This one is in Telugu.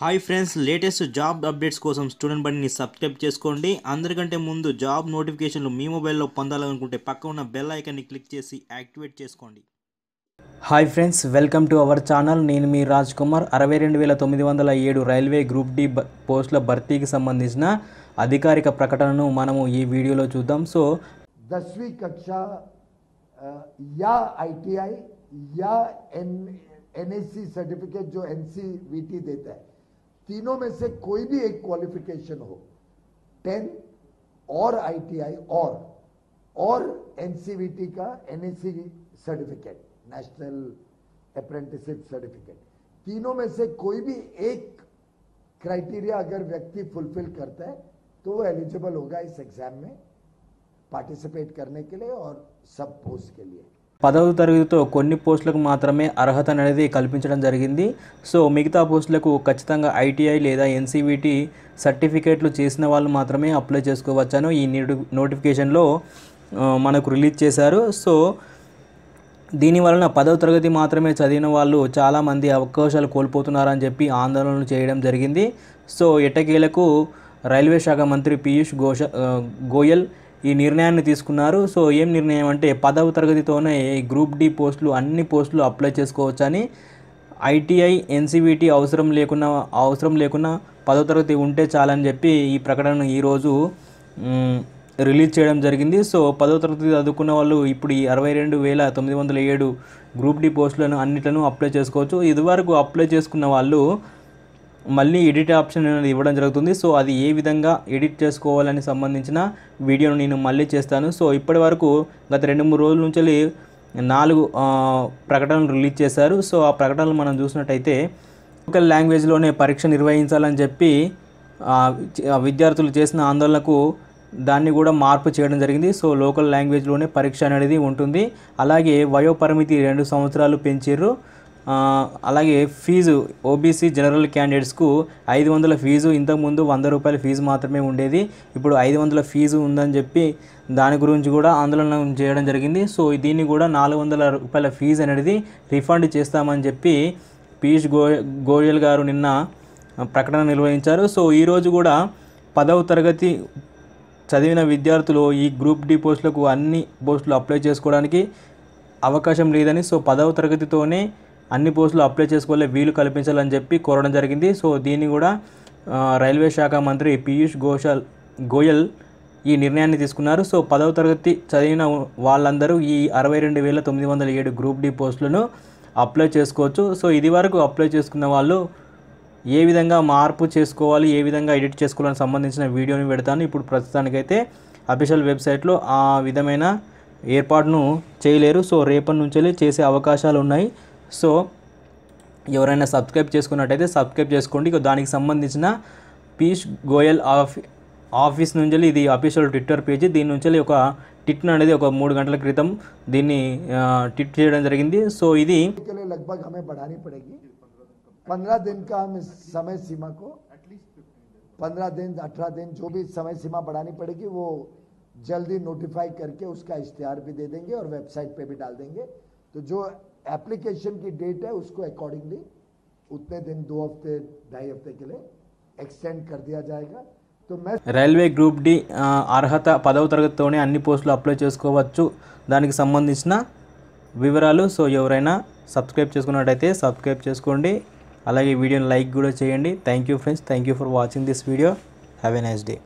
Hi friends, latest job updates కోసం స్టూడెంట్ బడిని సబ్స్క్రైబ్ చేసుకోండి. అందరికంటే ముందు జాబ్ నోటిఫికేషన్లు మీ మొబైల్లో పొందాలనుకుంటే పక్క ఉన్న బెల్ ఐకాన్ని క్లిక్ చేసి యాక్టివేట్ చేసుకోండి. Hi friends, welcome to our channel. నేను మీ Raj Kumar. 62,907 railway group D పోస్టుల భర్తీకి సంబంధించిన అధికారిక ప్రకటనను మనము ఈ వీడియోలో చూద్దాం. సో 10वीं कक्षा या ITI या NSC सर्टिफिकेट जो NCVT देता है, तीनों में से कोई भी एक क्वालिफिकेशन हो, 10 और ITI और NCVT का NSC certificate, national apprenticeship certificate, तीनों में से कोई भी एक क्राइटेरिया अगर व्यक्ति फुलफिल करता है तो वो एलिजिबल होगा इस एग्जाम में పార్టిసిపేట్ करने के लिए और सब पोस्ट के लिए. 10వ తరగతితో కొన్ని పోస్టులకు మాత్రమే అర్హత అనేది కల్పించడం జరిగింది. సో మిగతా పోస్టులకు ఖచ్చితంగా ITI లేదా NCVT సర్టిఫికేట్లు చేసిన వాళ్ళు మాత్రమే అప్లై చేసుకోవచ్చను ఈ నోటిఫికేషన్లో మనకు రిలీజ్ చేశారు. సో దీనివలన 10వ తరగతి మాత్రమే చదివిన వాళ్ళు చాలామంది అవకాశాలు కోల్పోతున్నారని చెప్పి ఆందోళన చేయడం జరిగింది. సో ఎట్టకేలకు రైల్వే శాఖ మంత్రి పీయూష్ గోయల్ ఈ నిర్ణయాన్ని తీసుకున్నారు. సో ఏం నిర్ణయం అంటే 10వ తరగతితోనే గ్రూప్ డి పోస్టులు అన్ని పోస్టులు అప్లై చేసుకోవచ్చని, ITI NCVT అవసరం లేకున్నా 10వ తరగతి ఉంటే చాలని చెప్పి ఈ ప్రకటన ఈరోజు రిలీజ్ చేయడం జరిగింది. సో 10వ తరగతి చదువుకున్న వాళ్ళు ఇప్పుడు ఈ 62,907 గ్రూప్ డి పోస్టులను అన్నిట్లను అప్లై చేసుకోవచ్చు. ఇదివరకు అప్లై చేసుకున్న వాళ్ళు మళ్ళీ ఎడిట్ ఆప్షన్ అనేది ఇవ్వడం జరుగుతుంది. సో అది ఏ విధంగా ఎడిట్ చేసుకోవాలని సంబంధించిన వీడియోను నేను మళ్ళీ చేస్తాను. సో ఇప్పటి వరకు గత 2-3 రోజుల నుంచి 4 ప్రకటనలు రిలీజ్ చేశారు. సో ఆ ప్రకటనలు మనం చూసినట్టయితే లోకల్ లాంగ్వేజ్లోనే పరీక్ష నిర్వహించాలని చెప్పి విద్యార్థులు చేసిన ఆందోళనకు దాన్ని కూడా మార్పు చేయడం జరిగింది. సో లోకల్ లాంగ్వేజ్లోనే పరీక్ష అనేది ఉంటుంది. అలాగే వయోపరిమితి 2 సంవత్సరాలు పెంచారు. అలాగే ఫీజు OBC జనరల్ క్యాండిడేట్స్కు 500 ఫీజు, ఇంతకుముందు 100 రూపాయల ఫీజు మాత్రమే ఉండేది, ఇప్పుడు 500 ఫీజు ఉందని చెప్పి దాని గురించి కూడా ఆందోళన చేయడం జరిగింది. సో దీన్ని కూడా 400 రూపాయల ఫీజు అనేది రిఫండ్ చేస్తామని చెప్పి పీయూష్ గోయల్ గారు నిన్న ప్రకటన నిర్వహించారు. సో ఈరోజు కూడా 10వ తరగతి చదివిన విద్యార్థులు ఈ గ్రూప్ డి పోస్టులకు అన్ని పోస్టులు అప్లై చేసుకోవడానికి అవకాశం లేదని, సో 10వ తరగతితోనే అన్ని పోస్టులు అప్లై చేసుకోలే వీలు కల్పించాలని చెప్పి కోరడం జరిగింది. సో దీన్ని కూడా రైల్వే శాఖ మంత్రి పీయూష్ గోయల్ ఈ నిర్ణయాన్ని తీసుకున్నారు. సో 10వ తరగతి చదివిన వాళ్ళందరూ ఈ 62,907 గ్రూప్ డి పోస్టులను అప్లై చేసుకోవచ్చు. సో ఇది వరకు అప్లై చేసుకున్న వాళ్ళు ఏ విధంగా మార్పు చేసుకోవాలి, ఏ విధంగా ఎడిట్ చేసుకోవాలని సంబంధించిన వీడియోని పెడతాను. ఇప్పుడు ప్రస్తుతానికైతే అఫీషియల్ వెబ్సైట్లో ఆ విధమైన ఏర్పాటును చేయలేరు. సో రేపటి నుంచి చేసే అవకాశాలు ఉన్నాయి. సో ఎవరైనా సబ్స్క్రైబ్ చేసుకున్నట్టయితే సబ్స్క్రైబ్ చేసుకోండి. దానికి సంబంధించిన పీయూష్ గోయల్ ఆఫీస్ నుంచి ఇది అఫీషియల్ ట్విట్టర్ పేజీ. దీని నుంచి ఒక ట్వీట్ అనేది ఒక 3 గంటల క్రితం దీన్ని ట్వీట్ చేయడం జరిగింది. సో ఇది लगभग हमें बढ़ानी पड़ेगी 15 दिन का हम इस समय सीमा को 15 दिन 18 दिन जो भी समय सीमा बढ़ानी पड़ेगी वो जल्दी नोटिफाई करके उसका इश्तिहार भी दे देंगे और वेबसाइट पे भी डाल देंगे. तो जो एप्लीकेशन की डेट है उसको अकॉर्डिंगली उतने दिन 2 हफ्ते 2.5 हफ्ते के लिए एक्सटेंड कर दिया जाएगा. तो मैं రైల్వే గ్రూప్ డి అర్హత 10వ తరగతితోనే అన్ని పోస్టులు అప్లై చేసుకోవచ్చు, దానికి సంబంధించిన వివరాలు. సో ఎవరైనా సబ్స్క్రైబ్ చేసుకున్నట్టయితే సబ్స్క్రైబ్ చేసుకోండి, అలాగే వీడియోని లైక్ కూడా చేయండి. Thank you friends, thank you for watching this video. Have a nice day.